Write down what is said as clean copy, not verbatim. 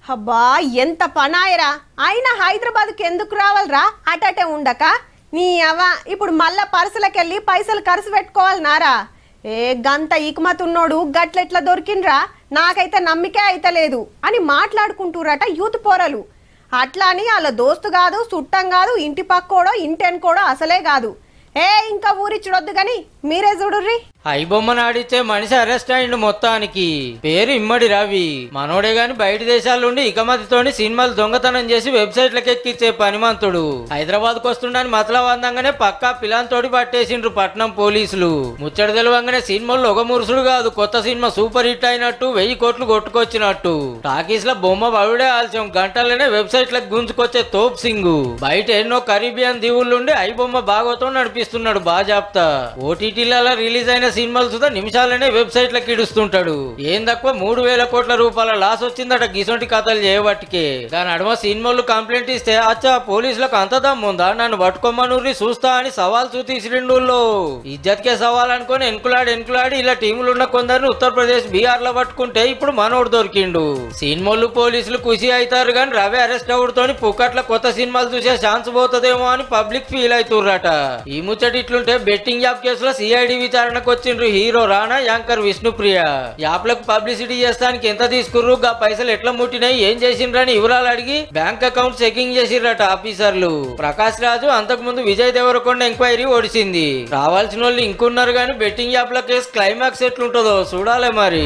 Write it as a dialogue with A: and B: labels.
A: అబ్బా ఎంత పనాయరా అయినా హైదరాబాద్కి ఎందుకు రావాలరా అటటే ఉండక నీ అవ్వ ఇప్పుడు మళ్ళా పర్సులకెళ్ళి పైసలు ఖర్చు పెట్టుకోవాలి నారా ఏ గంత ఇకమతున్నోడు గట్లెట్లా దొరికిండ్రా నాకైతే నమ్మికే అయితలేదు అని మాట్లాడుకుంటూరట యూత్ పోరలు అట్లా అని వాళ్ళ దోస్తు కాదు చుట్టం కాదు ఇంటి పక్కోడో ఇంటెనుకోడో అసలే కాదు ఏ ఇంకా ఊరిచ్చుడొద్దు గాని మీరే చూడుర్రి
B: ఐబొమ్మను ఆడిచ్చే మనిషి అరెస్ట్ అయిండు మొత్తానికి పేరు ఇమ్మడి రవి మనోడే గాని బయట దేశాల నుండి ఇకమతితోని సినిమాలు దొంగతనం చేసి వెబ్సైట్లకు ఎక్కిచ్చే పనిమంతుడు హైదరాబాద్ కు వస్తుండని మతలవందంగానే పక్కా పిలాంతోటి పట్టేసిండ్రు పట్నం పోలీసులు ముచ్చట తెలవంగానే సినిమాల్లో ఒక మురుసుడు కాదు కొత్త సినిమా సూపర్ హిట్ అయినట్టు 1000 కోట్లు కొట్టుకొచ్చినట్టు టాకీస్ లో బొమ్మ బవిడే ఆల్చం గంటలనే వెబ్సైట్లకు గుంజుకొచ్చే తోప్ సింగు బయట ఎన్నో కరీబియన్ దీవుల్లుండి ఐబొమ్మ భాగవతం నడిపిస్తున్నాడు బాజాప్తా ఓటీటీలలో రిలీజ్ అయిన సినిమాలు సుధా నిమిషాలనే వెబ్సైట్లకు ఇడుస్తుంటాడు ఏం తక్కువ 3000 కోట్ల రూపాయల లాస్ వచ్చిందట గిసొంటి కథలు చేయబట్టికే దాని అడమ సినిమాలు కంప్లైంట్ ఇస్తే అచ్చా పోలీసులకు అంత దమ్ముందా నన్ను పట్టుకోమనూరి చూస్తా అని సవాల్ చూతీసిరిండుల్లో ఇజ్జత్కే సవాల్ అనుకుని ఎన్కులాడి ఇలా టీములు ఉన్న కొందరిని ఉత్తరప్రదేశ్ బీహార్ లో పట్టుకుంటే ఇప్పుడు మనోడు దొరికిండు సినిమాలు పోలీసులు ఖుషి అవుతారు గాని రవి అరెస్ట్ అవుడుతోని పుక్కట్ల కొత్త సినిమాలు చూసే ఛాన్స్ పోతుందేమో అని పబ్లిక్ ఫీల్ అవుతుర్రట ఈ ముచ్చటి ఇట్లుంటే బెట్టింగ్ యాప్ కేసులో సిఐడి విచారణకు వచ్చిండ్రు హీరో రానా యాంకర్ విష్ణుప్రియ యాప్లకు పబ్లిసిటీ చేస్తానికి ఎంత తీసుకుర్రు గా పైసలు ఎట్లా ముట్టినాయి ఏం చేసిండ్రని వివరాలు అడిగి బ్యాంక్ అకౌంట్ చెకింగ్ చేసిర్రట ఆఫీసర్లు ప్రకాష్ రాజు అంతకు ముందు విజయ్ దేవరకొండ ఎంక్వైరీ ఓడిసింది రావాల్సిన వాళ్ళు ఇంకున్నారు గాని బెట్టింగ్ యాప్ల కేసు క్లైమాక్స్ ఎట్లుంటుందో చూడాలి మరి.